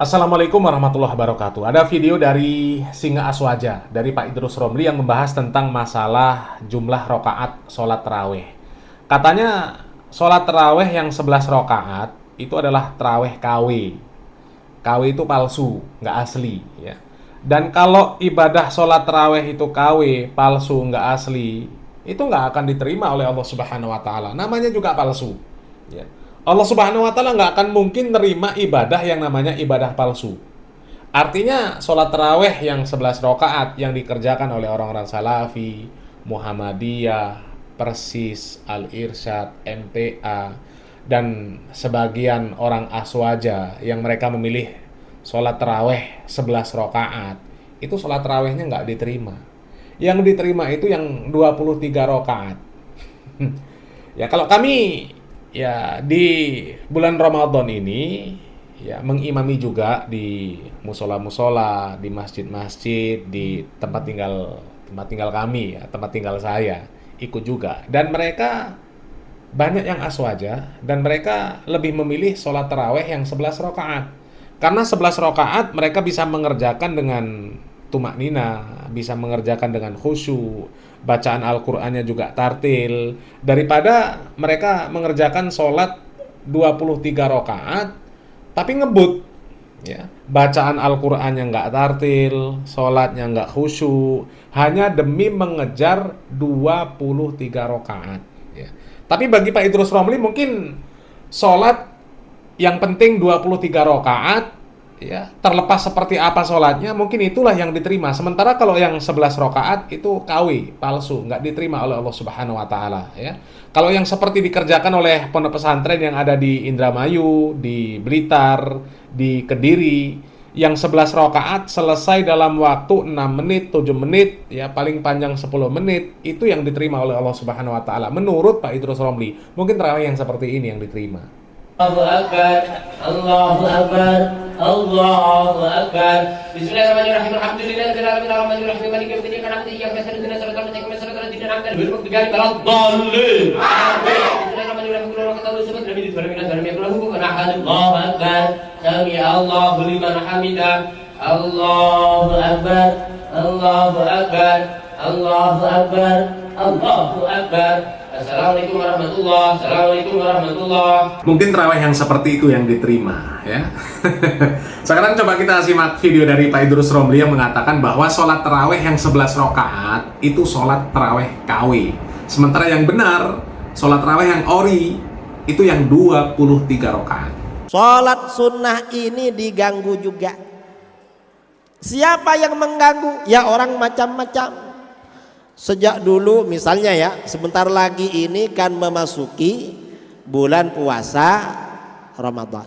Assalamualaikum warahmatullahi wabarakatuh. Ada video dari Singa Aswaja, dari Pak Idrus Romli yang membahas tentang masalah jumlah rokaat sholat terawih. Katanya sholat terawih yang 11 rokaat itu adalah terawih KW. KW itu palsu, nggak asli. Ya. Dan kalau ibadah sholat terawih itu KW, palsu, nggak asli, itu nggak akan diterima oleh Allah Subhanahu Wa Taala. Namanya juga palsu. Ya. Allah Subhanahu Wa Taala nggak akan mungkin nerima ibadah yang namanya ibadah palsu. Artinya sholat taraweh yang 11 rakaat yang dikerjakan oleh orang-orang Salafi, Muhammadiyah, Persis, Al-Irsyad, MTA, dan sebagian orang Aswaja yang mereka memilih sholat taraweh 11 rakaat, itu sholat tarawehnya nggak diterima. Yang diterima itu yang 23 rakaat. Ya kalau kami ya di bulan Ramadan ini ya mengimami juga di musola-musola, di masjid-masjid, di tempat tinggal kami ya, tempat tinggal saya ikut juga. Dan mereka banyak yang aswaja dan mereka lebih memilih sholat taraweh yang 11 rakaat. Karena 11 rakaat mereka bisa mengerjakan dengan tumak nina, bisa mengerjakan dengan khusyuk, bacaan Al-Qur'annya juga tartil, daripada mereka mengerjakan sholat 23 rakaat tapi ngebut ya. Bacaan Al-Qur'annya nggak tartil, sholatnya nggak khusyuk, hanya demi mengejar 23 rakaat ya. Tapi bagi Pak Idrus Romli mungkin sholat yang penting 23 rakaat ya, terlepas seperti apa sholatnya, mungkin itulah yang diterima. Sementara kalau yang 11 rakaat itu KW, palsu, nggak diterima oleh Allah Subhanahu Wa Taala ya. Kalau yang seperti dikerjakan oleh pondok pesantren yang ada di Indramayu, di Blitar, di Kediri, yang 11 rakaat selesai dalam waktu 6 menit, 7 menit, ya paling panjang 10 menit, itu yang diterima oleh Allah Subhanahu Wa Taala menurut Pak Idrus Romli. Mungkin terawih yang seperti ini yang diterima. Allahu Akbar, Allahu Akbar, Allahu Akbar. Bismillahirrahmanirrahim. Alhamdulillahirabbil alamin arrahmanir rahim maliki yaumiddin iyyaka na'budu wa iyyaka nasta'in ihdinas siratal mustaqim siratal ladzina an'amta 'alaihim ghairil maghdubi 'alaihim waladdallin. Amin. Bismillahirrahmanirrahim. Qul huwallahu ahad, samad, lam yalid wa lam yulad wa lam yakul lahu kufuwan ahad. Allahu Akbar. Sami Allahu liman hamidah. Allahu Akbar, Allahu Akbar, Allahu Akbar, Allahu Akbar. Assalamualaikum warahmatullahi wabarakatuh. Assalamualaikum warahmatullahi. Mungkin terawih yang seperti itu yang diterima ya. Sekarang coba kita simak video dari Pak Idrus Romli yang mengatakan bahwa sholat terawih yang 11 rakaat itu sholat terawih KW. Sementara yang benar sholat terawih yang ori itu yang 23 rakaat. Sholat sunnah ini diganggu juga. Siapa yang mengganggu? Ya orang macam-macam. Sejak dulu misalnya ya, sebentar lagi ini kan memasuki bulan puasa Ramadan.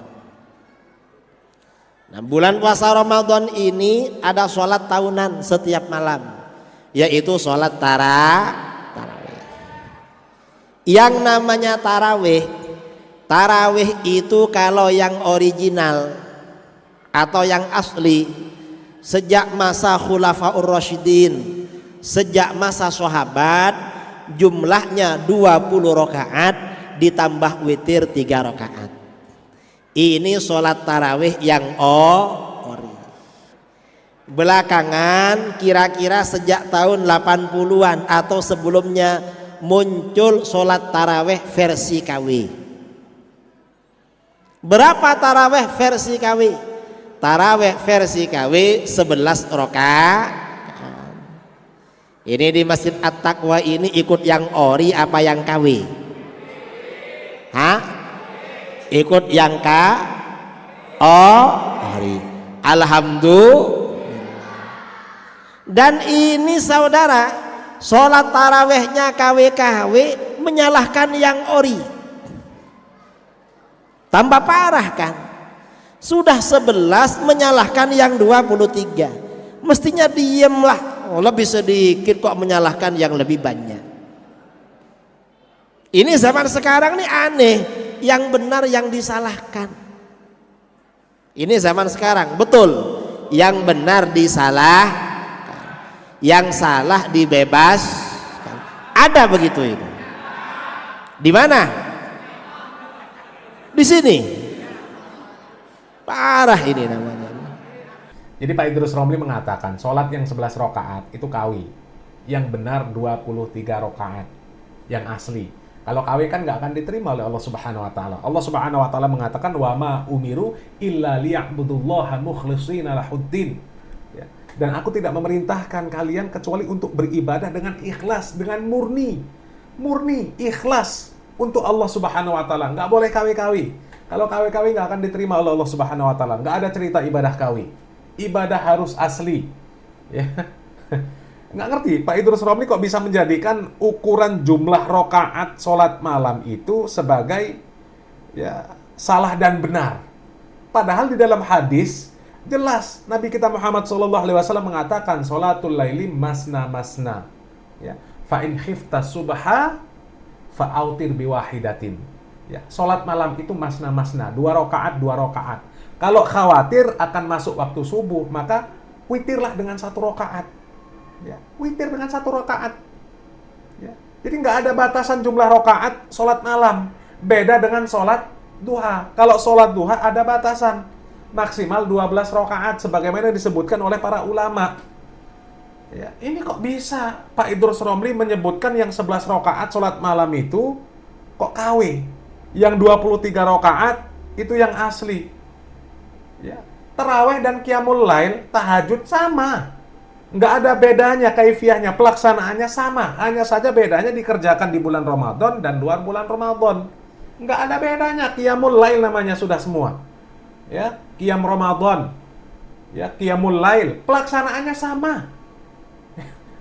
Nah, bulan puasa Ramadan ini ada sholat tahunan setiap malam, yaitu sholat tarawih. Yang namanya tarawih itu kalau yang original atau yang asli sejak masa Khulafaur Rasyidin, sejak masa sahabat, jumlahnya 20 rakaat ditambah witir 3 rakaat. Ini sholat tarawih yang ori. Belakangan kira-kira sejak tahun 80-an atau sebelumnya muncul sholat tarawih versi KW. Berapa tarawih versi KW? Tarawih versi KW 11 rakaat. Ini di Masjid At-Taqwa ini ikut yang ori apa yang KW? Hah? Ikut yang ori. Alhamdulillah. Dan ini saudara, sholat tarawehnya KW menyalahkan yang ori. Tambah parah kan? Sudah 11 menyalahkan yang 23. Mestinya diemlah. Lebih sedikit kok menyalahkan yang lebih banyak. Ini zaman sekarang nih aneh, yang benar yang disalahkan. Ini zaman sekarang, betul. Yang benar disalahkan, yang salah dibebaskan. Ada begitu itu. Di mana? Di sini. Parah ini namanya. Jadi Pak Idrus Romli mengatakan sholat yang 11 rakaat itu kawi. Yang benar 23 rakaat yang asli. Kalau KW kan nggak akan diterima oleh Allah Subhanahu wa taala. Allah Subhanahu wa taala mengatakan wa ma umiru illa liya'budullaha mukhlishina lahuddin. Ya. Dan aku tidak memerintahkan kalian kecuali untuk beribadah dengan ikhlas, dengan murni. Murni, ikhlas untuk Allah Subhanahu wa taala. Nggak boleh KW-KW. Kalau KW-KW nggak akan diterima oleh Allah Subhanahu wa taala. Nggak ada cerita ibadah KW. Ibadah harus asli. Ya. Nggak ngerti, Pak Idrus Romli kok bisa menjadikan ukuran jumlah rokaat sholat malam itu sebagai ya salah dan benar. Padahal di dalam hadis jelas Nabi kita Muhammad SAW mengatakan sholatul laili masna masna. Ya, fa in khifta subha fa autir biwahidatin. Ya, sholat malam itu masna masna, 2 rakaat 2 rakaat. Kalau khawatir akan masuk waktu subuh, maka witirlah dengan 1 rakaat. Ya, witir dengan 1 rakaat. Ya. Jadi nggak ada batasan jumlah rakaat sholat malam. Beda dengan sholat duha. Kalau sholat duha ada batasan. Maksimal 12 rakaat sebagaimana disebutkan oleh para ulama. Ya, ini kok bisa Pak Idrus Romli menyebutkan yang 11 rakaat sholat malam itu kok KW. Yang 23 rakaat itu yang asli. Ya. Tarawih dan qiyamul lail, tahajud sama. Nggak ada bedanya, kaifiahnya, pelaksanaannya sama. Hanya saja bedanya dikerjakan di bulan Ramadan dan luar bulan Ramadan. Nggak ada bedanya, qiyamul lail namanya sudah semua. Ya, qiyam Ramadan. Ya, qiyamul lail, pelaksanaannya sama.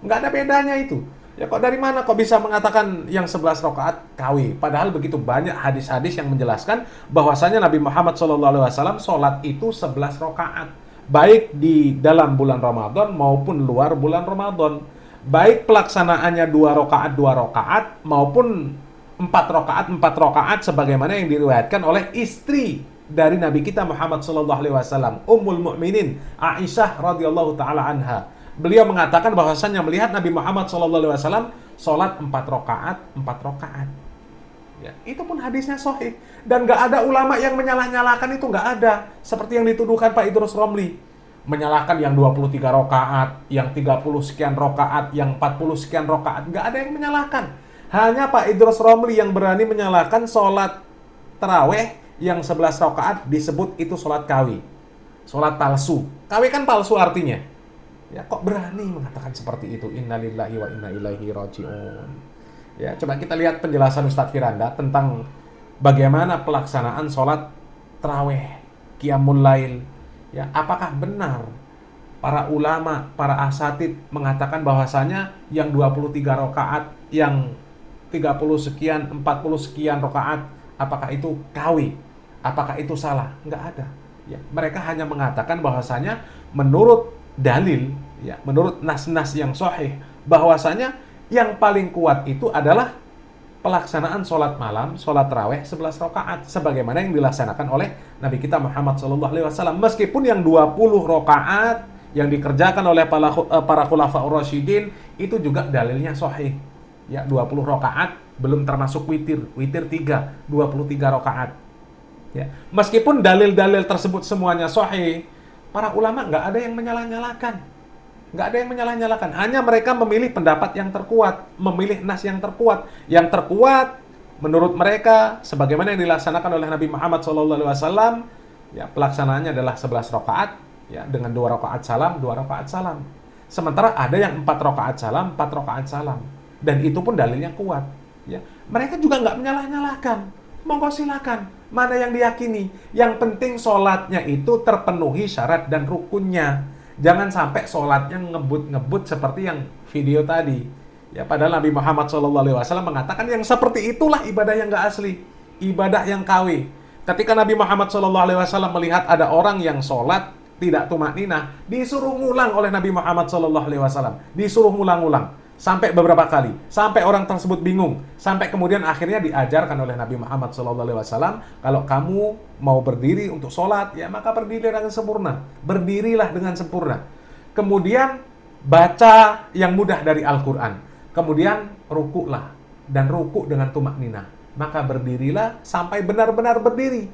Nggak ada bedanya itu. Ya kok dari mana kok bisa mengatakan yang 11 rakaat KW? Padahal begitu banyak hadis-hadis yang menjelaskan bahwasanya Nabi Muhammad SAW sholat itu 11 rakaat. Baik di dalam bulan Ramadan maupun luar bulan Ramadan. Baik pelaksanaannya 2 rakaat maupun 4 rakaat sebagaimana yang diriwayatkan oleh istri dari Nabi kita Muhammad SAW, Ummul Mukminin Aisyah radhiyallahu taala anha. Beliau mengatakan bahwasannya melihat Nabi Muhammad SAW sholat 4 rakaat. Ya, itu pun hadisnya sahih. Dan nggak ada ulama yang menyalah-nyalahkan itu, nggak ada. Seperti yang dituduhkan Pak Idrus Romli. Menyalahkan yang 23 rakaat, yang 30 sekian rakaat, yang 40 sekian rakaat. Nggak ada yang menyalahkan. Hanya Pak Idrus Romli yang berani menyalahkan sholat taraweh yang 11 rakaat disebut itu sholat kawi. Sholat palsu. Kawi kan palsu artinya. Ya, kok berani mengatakan seperti itu? Innalillahi wa inna ilaihi raji'un. Ya, coba kita lihat penjelasan Ustadz Firanda tentang bagaimana pelaksanaan sholat tarawih, qiyamul lail. Ya, apakah benar para ulama, para asatid mengatakan bahwasanya yang 23 rakaat, yang 30 sekian, 40 sekian rakaat, apakah itu kawi? Apakah itu salah? Enggak ada. Ya, mereka hanya mengatakan bahwasanya menurut dalil, ya, menurut nas-nas yang sahih, bahwasanya yang paling kuat itu adalah pelaksanaan sholat malam, sholat tarawih 11 rakaat sebagaimana yang dilaksanakan oleh Nabi kita Muhammad SAW. Meskipun yang 20 rakaat yang dikerjakan oleh para khulafaur rasyidin itu juga dalilnya sahih. Ya, 20 rakaat belum termasuk witir 3, 23 rakaat. Ya, meskipun dalil-dalil tersebut semuanya sahih, para ulama nggak ada yang menyalah-nyalahkan. Nggak ada yang menyalah-nyalahkan. Hanya mereka memilih pendapat yang terkuat, memilih nas yang terkuat. Yang terkuat menurut mereka, sebagaimana yang dilaksanakan oleh Nabi Muhammad SAW, ya, pelaksanaannya adalah 11 rakaat, ya, dengan 2 rakaat salam, 2 rakaat salam. Sementara ada yang 4 rakaat salam, 4 rakaat salam. Dan itu pun dalilnya kuat. Ya. Mereka juga nggak menyalah-nyalahkan. Monggo silakan. Mana yang diyakini? Yang penting sholatnya itu terpenuhi syarat dan rukunnya. Jangan sampai sholatnya ngebut-ngebut seperti yang video tadi. Ya, padahal Nabi Muhammad SAW mengatakan yang seperti itulah ibadah yang nggak asli. Ibadah yang KW. Ketika Nabi Muhammad SAW melihat ada orang yang sholat tidak tumakninah, disuruh ngulang oleh Nabi Muhammad SAW. Disuruh ngulang-ulang. Sampai beberapa kali, sampai orang tersebut bingung, sampai kemudian akhirnya diajarkan oleh Nabi Muhammad SAW, kalau kamu mau berdiri untuk sholat, ya maka berdirilah dengan sempurna, berdirilah dengan sempurna. Kemudian baca yang mudah dari Al-Quran, kemudian rukuklah, dan rukuk dengan tumakninah, maka berdirilah sampai benar-benar berdiri.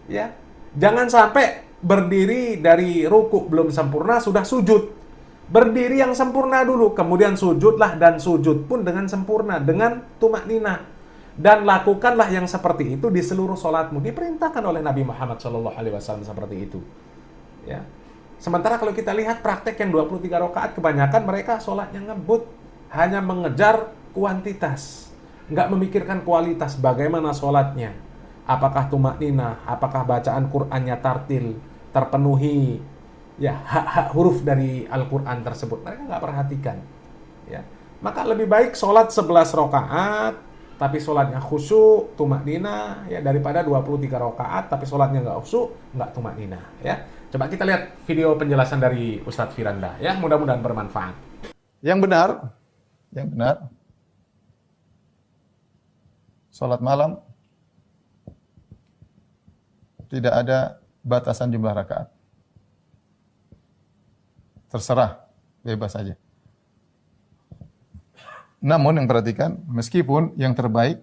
Ya, jangan sampai berdiri dari ruku belum sempurna sudah sujud. Berdiri yang sempurna dulu, kemudian sujudlah, dan sujud pun dengan sempurna, dengan tumakninah. Dan lakukanlah yang seperti itu di seluruh sholatmu. Diperintahkan oleh Nabi Muhammad SAW seperti itu. Ya. Sementara kalau kita lihat praktek yang 23 rakaat, kebanyakan mereka sholatnya ngebut, hanya mengejar kuantitas, nggak memikirkan kualitas. Bagaimana sholatnya, apakah tumakninah, apakah bacaan Qur'annya tartil, terpenuhi ya hak-hak huruf dari Al-Quran tersebut, mereka nggak perhatikan. Ya. Maka lebih baik sholat 11 rakaat tapi sholatnya khusyuk, tumakninah, ya, daripada 23 rakaat tapi sholatnya nggak khusyuk, nggak tumakninah. Ya. Coba kita lihat video penjelasan dari Ustadz Firanda, ya, mudah-mudahan bermanfaat. Yang benar, sholat malam tidak ada batasan jumlah rakaat. Terserah, bebas saja. Namun yang perhatikan, meskipun yang terbaik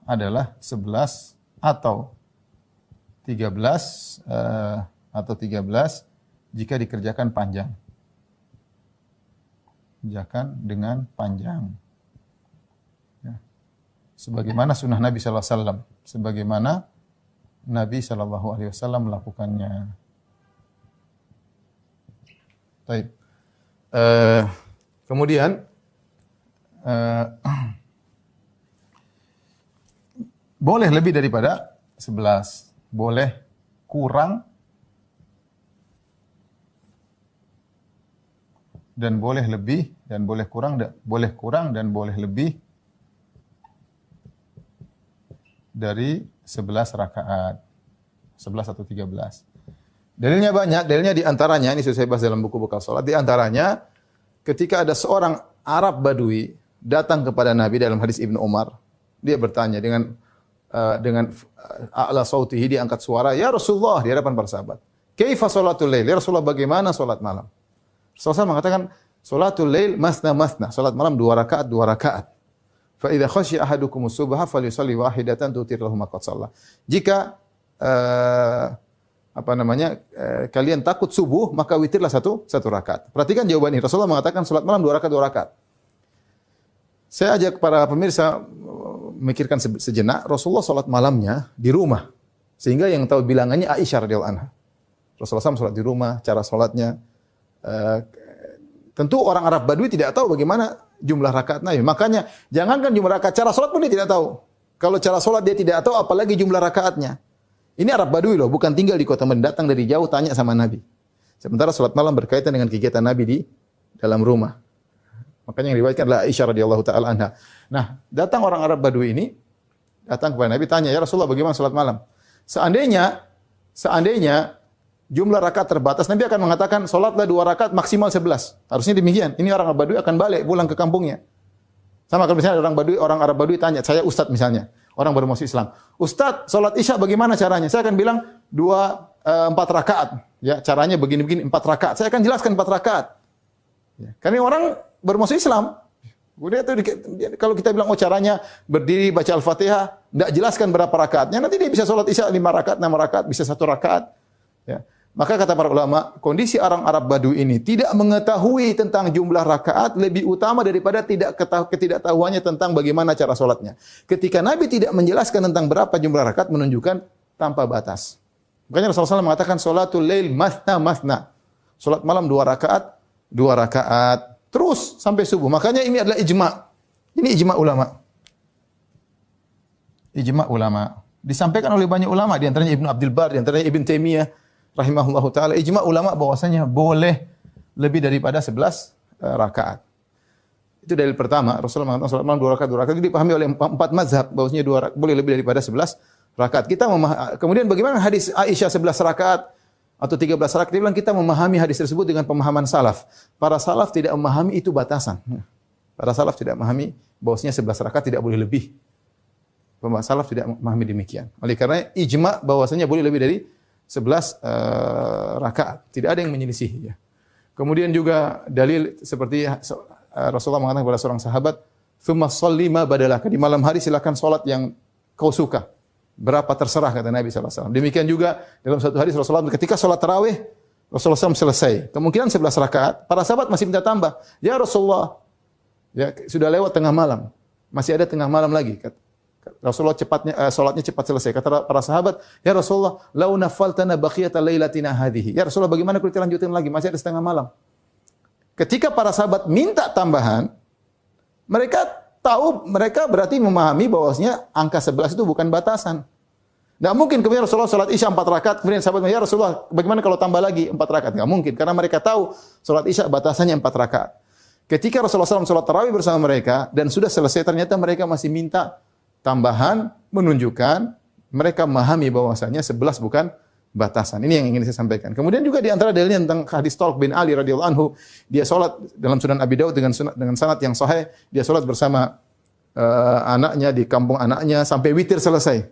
adalah 11 atau 13 jika dikerjakan panjang. Kerjakan dengan panjang. Ya. Sebagaimana sunnah Nabi SAW. Sebagaimana Nabi SAW melakukannya. Baik. Kemudian boleh lebih daripada 11. Boleh kurang dan boleh lebih, dan boleh kurang dan boleh lebih dari 11 rakaat. 11 atau 13. Dalilnya banyak, dalilnya di antaranya, ini sudah saya bahas dalam buku bekal salat, di antaranya ketika ada seorang Arab Badui datang kepada Nabi dalam hadis Ibnu Umar, dia bertanya dengan a'la sautihi, dia angkat suara, "Ya Rasulullah," di hadapan para sahabat. "Kaifa salatul lail?" Ya Rasulullah, bagaimana salat malam? Rasulullah mengatakan, "Salatul lail masna masna." Salat malam 2 rakaat, 2 rakaat. Fa idza khashiya ahadukumus subha falyusalli wahidatan tutir lahu ma qad shalla. Jika kalian takut subuh, maka witirlah satu rakaat. Perhatikan jawaban ini. Rasulullah mengatakan salat malam 2 rakaat, 2 rakaat. Saya ajak para pemirsa memikirkan sejenak, Rasulullah salat malamnya di rumah. Sehingga yang tahu bilangannya Aisyah radhiyallahu anha. Rasulullah SAW salat di rumah, cara salatnya tentu orang Arab Badui tidak tahu bagaimana jumlah rakaat Nabi. Makanya jangankan jumlah rakaat, cara salat pun dia tidak tahu. Kalau cara salat dia tidak tahu, apalagi jumlah rakaatnya. Ini Arab Badui loh, bukan tinggal di kota Madinah, datang dari jauh tanya sama Nabi. Sementara salat malam berkaitan dengan kegiatan Nabi di dalam rumah. Makanya yang riwayatkan adalah Aisyah radhiyallahu taala anha. Nah, datang orang Arab Badui ini, datang kepada Nabi, tanya, "Ya Rasulullah, bagaimana salat malam?" Seandainya jumlah rakaat terbatas, Nabi akan mengatakan salatlah 2 rakaat maksimal 11. Harusnya demikian. Ini orang Arab Badui akan balik pulang ke kampungnya. Sama kalau misalnya orang Arab Badui tanya, saya Ustadz misalnya, orang baru masuk Islam. "Ustadz, salat Isya bagaimana caranya?" Saya akan bilang 4 rakaat. Ya, caranya begini-begini 4 rakaat. Saya akan jelaskan 4 rakaat. Ya, karena orang baru masuk Islam. Kalau kita bilang caranya berdiri baca Al-Fatihah, enggak jelaskan berapa rakaatnya, nanti dia bisa salat Isya 5 rakaat, 6 rakaat, bisa 1 rakaat. Ya. Maka kata para ulama, kondisi orang Arab Badui ini tidak mengetahui tentang jumlah rakaat lebih utama daripada ketidaktahuannya tentang bagaimana cara salatnya. Ketika Nabi tidak menjelaskan tentang berapa jumlah rakaat, menunjukkan tanpa batas. Makanya Rasulullah SAW mengatakan salatul lail masna masna. Salat malam 2 rakaat, 2 rakaat, terus sampai subuh. Makanya ini adalah ijma'. Ini ijma' ulama. Ijma' ulama. Disampaikan oleh banyak ulama, di antaranya Ibnu Abdul Bar, di antaranya Ibn Taimiyah rahimahullahu taala, ijma' ulama bahwasanya boleh lebih daripada 11 rakaat. Itu dalil pertama. Rasulullah mengatakan salat malam 2 rakaat, 2 rakaat. Itu dipahami oleh 4 mazhab bahwasanya 2 rakaat boleh lebih daripada 11 rakaat. Kemudian bagaimana hadis Aisyah 11 rakaat atau 13 rakaat? Dia bilang kita memahami hadis tersebut dengan pemahaman salaf. Para salaf tidak memahami itu batasan. Para salaf tidak memahami bahwasanya 11 rakaat tidak boleh lebih. Para salaf tidak memahami demikian. Oleh karena ijma' bahwasanya boleh lebih dari 11 rakaat. Tidak ada yang menyelisihi. Ya. Kemudian juga dalil seperti Rasulullah mengatakan kepada seorang sahabat, "Tsumma sholli ma badalaka." Di malam hari silakan salat yang kau suka. Berapa terserah kata Nabi SAW. Demikian juga dalam satu hadis Rasulullah ketika salat tarawih Rasulullah SAW selesai. Kemungkinan 11 rakaat. Para sahabat masih minta tambah. Ya Rasulullah, ya sudah lewat tengah malam. Masih ada tengah malam lagi. Rasulullah salatnya cepat selesai. Kata para sahabat, ya Rasulullah, lau nafaltana baqiyata lailatina hadhihi. Ya Rasulullah, bagaimana kalau kita lanjutin lagi? Masih ada setengah malam. Ketika para sahabat minta tambahan, mereka tahu, mereka berarti memahami bahwasanya angka 11 itu bukan batasan. Tidak mungkin kemudian Rasulullah salat Isya 4 rakaat, kemudian sahabat, ya Rasulullah, bagaimana kalau tambah lagi 4 rakaat? Tidak mungkin, karena mereka tahu salat Isya batasannya 4 rakaat. Ketika Rasulullah SAW salat tarawih bersama mereka, dan sudah selesai, ternyata mereka masih minta tambahan, menunjukkan mereka memahami bahwasanya 11 bukan batasan. Ini yang ingin saya sampaikan. Kemudian juga di antara dalilnya tentang hadis Talq bin Ali radhiyallahu anhu, dia salat dalam Sunan Abi Daud dengan sanad yang sahih, dia salat bersama anaknya di kampung anaknya sampai witir selesai.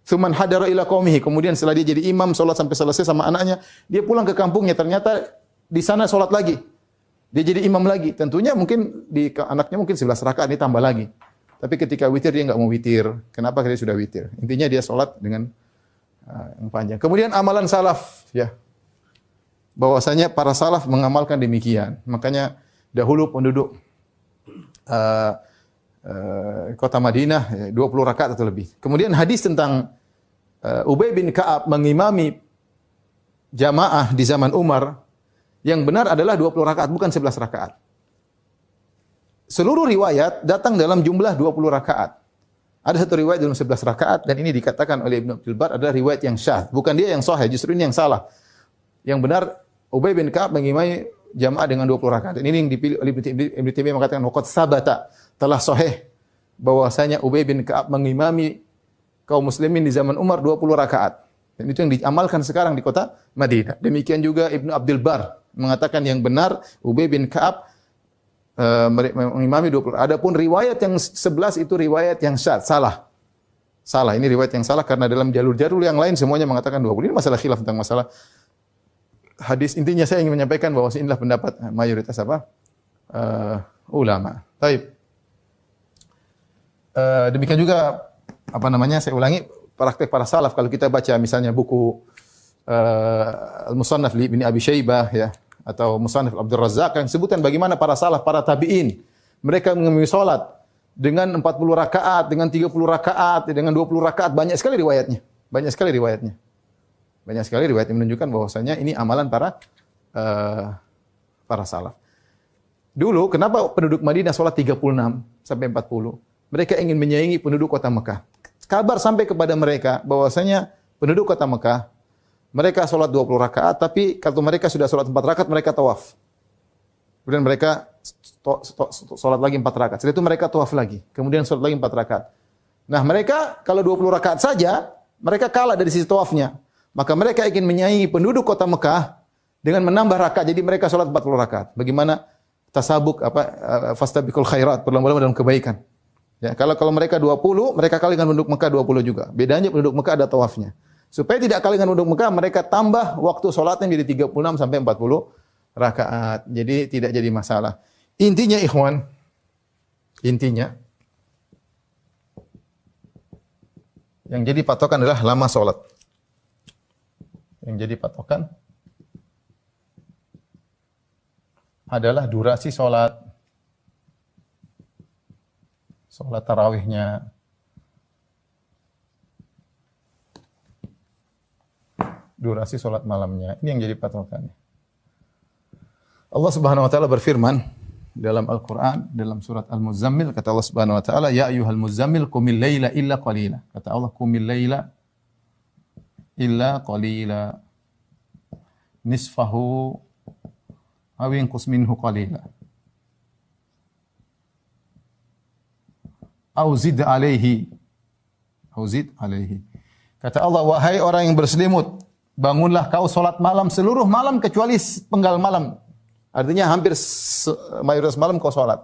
Tsuman hadara ila qaumihi, kemudian setelah dia jadi imam salat sampai selesai sama anaknya, dia pulang ke kampungnya, ternyata di sana salat lagi. Dia jadi imam lagi. Tentunya mungkin anaknya mungkin 11 rakaat, ini tambah lagi. Tapi ketika witir dia enggak mau witir. Kenapa? Karena dia sudah witir. Intinya dia salat dengan yang panjang. Kemudian amalan salaf, ya, bahwasanya para salaf mengamalkan demikian. Makanya dahulu penduduk kota Madinah 20 rakaat atau lebih. Kemudian hadis tentang Ubay bin Ka'ab mengimami jamaah di zaman Umar, yang benar adalah 20 rakaat, bukan 11 rakaat. Seluruh riwayat datang dalam jumlah 20 rakaat. Ada satu riwayat dalam 11 rakaat, dan ini dikatakan oleh Ibnu Abdul Bar adalah riwayat yang syadz. Bukan dia yang sahih, justru ini yang salah. Yang benar, Ubay bin Ka'ab mengimami jamaah dengan 20 rakaat. Dan ini yang dipilih oleh Ibnu Taimiyah mengatakan waqad sabata, telah sahih bahwasanya Ubay bin Ka'ab mengimami kaum muslimin di zaman Umar 20 rakaat. Dan itu yang diamalkan sekarang di kota Madinah. Demikian juga Ibnu Abdul Bar mengatakan yang benar Ubay bin Ka'ab mengimami 20. Adapun riwayat yang 11 itu riwayat yang syadz, salah. Salah, ini riwayat yang salah karena dalam jalur-jalur yang lain semuanya mengatakan 20. Ini masalah khilaf tentang masalah hadis. Intinya saya ingin menyampaikan bahwa inilah pendapat mayoritas ulama. Baik. Demikian juga saya ulangi praktek para salaf. Kalau kita baca misalnya buku Al-Musannaf Ibnu Abi Syaibah, ya, atau Musannaf Abdul Razzaq, yang sebutkan bagaimana para salaf, para tabi'in, mereka mengimami salat dengan 40 rakaat, dengan 30 rakaat, dengan 20 rakaat, banyak sekali riwayatnya. Banyak sekali riwayat yang menunjukkan bahwasanya ini amalan para salaf. Dulu kenapa penduduk Madinah salat 36 sampai 40? Mereka ingin menyaingi penduduk kota Mekah. Kabar sampai kepada mereka bahwasanya penduduk kota Mekah mereka salat 20 rakaat, tapi kalau mereka sudah salat 4 rakaat, mereka tawaf. Kemudian mereka salat lagi 4 rakaat. Setelah itu mereka tawaf lagi. Kemudian salat lagi 4 rakaat. Nah, mereka kalau 20 rakaat saja, mereka kalah dari sisi tawafnya. Maka mereka ingin menyaingi penduduk kota Mekah dengan menambah rakaat. Jadi mereka salat 40 rakaat. Bagaimana tasabuk fastabiqul khairat, berlomba-lomba dalam kebaikan. Ya, kalau mereka 20, mereka kalah dengan penduduk Mekah 20 juga. Bedanya penduduk Mekah ada tawafnya. Supaya tidak kalah dengan penduduk Mekah, mereka tambah waktu salatnya menjadi 36 sampai 40 rakaat. Jadi tidak jadi masalah. Intinya ikhwan, yang jadi patokan adalah lama salat. Yang jadi patokan adalah durasi salat. Salat tarawihnya. Durasi salat malamnya. Ini yang jadi patokannya. Allah Subhanahu wa taala berfirman dalam Al-Qur'an dalam surat Al-Muzammil, kata Allah Subhanahu wa taala, ya ayyuhal muzammil qumil laila illa qalila. Kata Allah, qumil laila illa qalila. Nisfahu aw inqus minhu qalila. Aw zid alaihi. Kata Allah, wahai orang yang berselimut, bangunlah kau salat malam seluruh malam kecuali penggal malam. Artinya hampir mayoritas malam kau salat.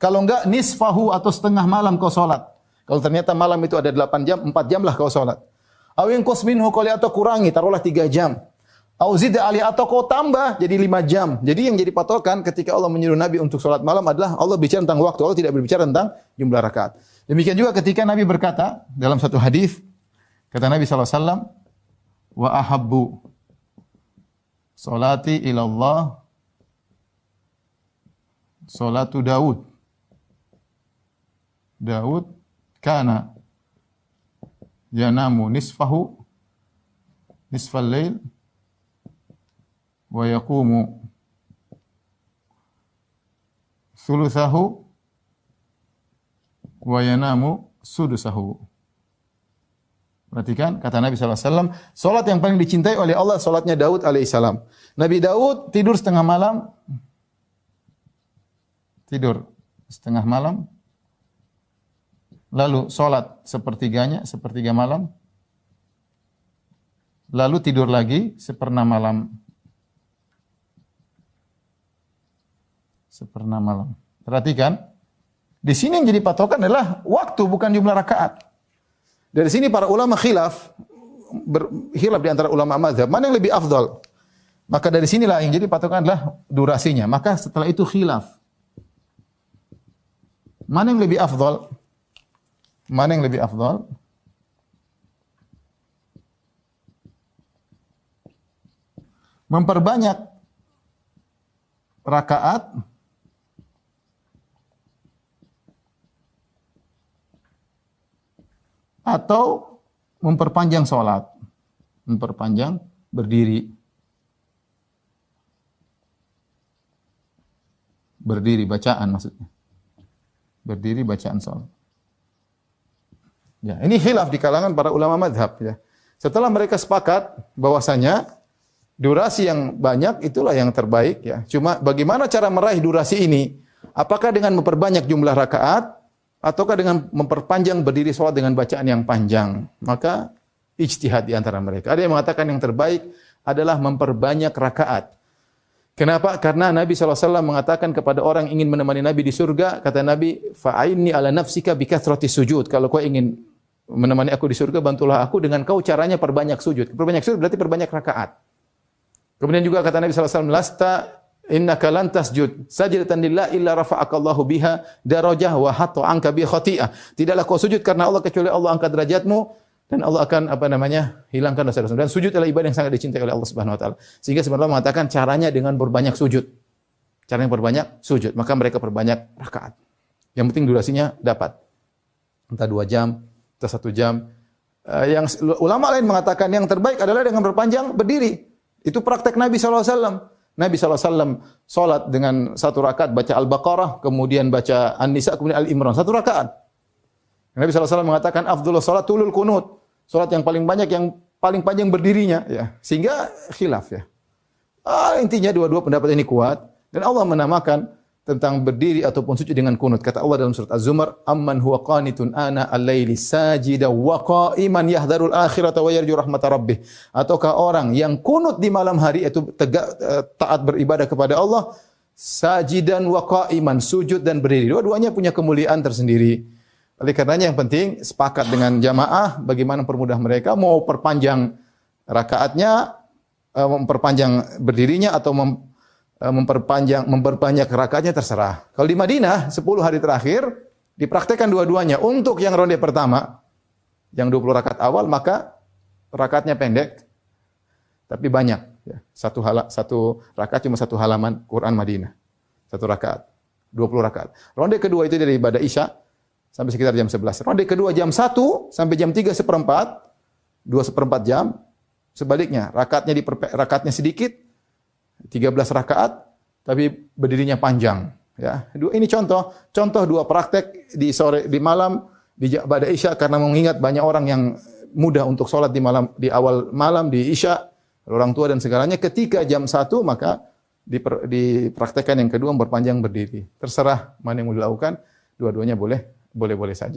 Kalau enggak nisfahu atau setengah malam kau salat. Kalau ternyata malam itu ada 8 jam, 4 jam lah kau salat. Aw inqus minhu qali, atau kurangi, taruhlah 3 jam. Au zid ali atau kau tambah jadi 5 jam. Jadi yang jadi patokan ketika Allah menyuruh Nabi untuk salat malam adalah Allah bicara tentang waktu. Allah tidak berbicara tentang jumlah rakaat. Demikian juga ketika Nabi berkata dalam satu hadis, kata Nabi sallallahu alaihi wasallam, wa ahabbu salati ila Allah salatu Daud. Daud kana yanamu nisfal lail wa yaqumu thuluthahu wa yanamu sudusahu. Perhatikan kata Nabi sallallahu alaihi wasallam, salat yang paling dicintai oleh Allah salatnya Daud alaihissalam. Nabi Daud tidur setengah malam, lalu salat sepertiga malam, lalu tidur lagi seperempat malam. Perhatikan, di sini yang jadi patokan adalah waktu, bukan jumlah rakaat. Dari sini para ulama khilaf di antara ulama mazhab, mana yang lebih afdal. Maka dari sinilah yang jadi patokan adalah durasinya. Maka setelah itu khilaf. Mana yang lebih afdal? Memperbanyak rakaat atau memperpanjang salat, memperpanjang berdiri bacaan maksudnya. Berdiri bacaan salat. Ya, ini khilaf di kalangan para ulama mazhab ya. Setelah mereka sepakat bahwasanya durasi yang banyak itulah yang terbaik ya. Cuma bagaimana cara meraih durasi ini? Apakah dengan memperbanyak jumlah rakaat ataukah dengan memperpanjang berdiri salat dengan bacaan yang panjang? Maka ijtihad di antara mereka. Ada yang mengatakan yang terbaik adalah memperbanyak rakaat. Kenapa? Karena Nabi SAW mengatakan kepada orang yang ingin menemani Nabi di surga, kata Nabi, fa'ainni ala nafsika bikathrati sujud. Kalau kau ingin menemani aku di surga, bantulah aku dengan kau caranya perbanyak sujud. Perbanyak sujud berarti perbanyak rakaat. Kemudian juga kata Nabi SAW, lasta innaka lan tasjud sajdatan lillahi illa rafa'akallahu biha darajah wa hatta anka bi khati'ah. Tidaklah kau sujud karena Allah kecuali Allah angkat derajatmu dan Allah akan hilangkan dosa-dosa. Dan sujud adalah ibadah yang sangat dicintai oleh Allah Subhanahu wa taala. Sehingga sebenarnya mengatakan caranya dengan berbanyak sujud. Caranya berbanyak sujud, maka mereka perbanyak rakaat. Yang penting durasinya dapat. Entah 2 jam, entah 1 jam. Yang ulama lain mengatakan yang terbaik adalah dengan berpanjang berdiri. Itu praktek Nabi sallallahu alaihi wasallam. Nabi sallallahu alaihi wasallam salat dengan 1 rakaat baca Al-Baqarah, kemudian baca An-Nisa, kemudian Al-Imran, 1 rakaat. Nabi sallallahu alaihi wasallam mengatakan afdhalus salat tulul qunut. Salat yang paling banyak yang paling panjang berdirinya ya. Sehingga khilaf ya. Intinya dua-dua pendapat ini kuat dan Allah menamakan tentang berdiri ataupun sujud dengan kunut. Kata Allah dalam surat Az-Zumar, "Amman huwa qanitun ana al-laili sajidan wa qa'iman yahdharul akhirata wa yarju rahmata rabbih." Ataukah orang yang kunut di malam hari itu taat beribadah kepada Allah, sajidan wa qa'iman, sujud dan berdiri. Dua-duanya punya kemuliaan tersendiri. Oleh karenanya yang penting sepakat dengan jamaah bagaimana permudah mereka mau perpanjang rakaatnya, memperpanjang berdirinya atau memperbanyak rakaatnya terserah. Kalau di Madinah 10 hari terakhir dipraktekkan dua-duanya. Untuk yang ronde pertama yang 20 rakaat awal maka rakaatnya pendek tapi banyak ya. Satu rakaat cuma 1 halaman Quran Madinah. 1 rakaat, 20 rakaat. Ronde kedua itu dari ibadah Isya sampai sekitar jam 11. Ronde kedua jam 1 sampai jam 3/4, 2/4 jam. Sebaliknya, rakaatnya sedikit, 13 rakaat, tapi berdirinya panjang. Ya, ini contoh 2 praktek di malam di ibadah Isya karena mengingat banyak orang yang mudah untuk sholat di awal malam di Isya, orang tua dan segalanya. Ketika jam 1 maka dipraktekkan yang kedua memperpanjang berdiri. Terserah mana yang mau dilakukan, dua-duanya boleh saja.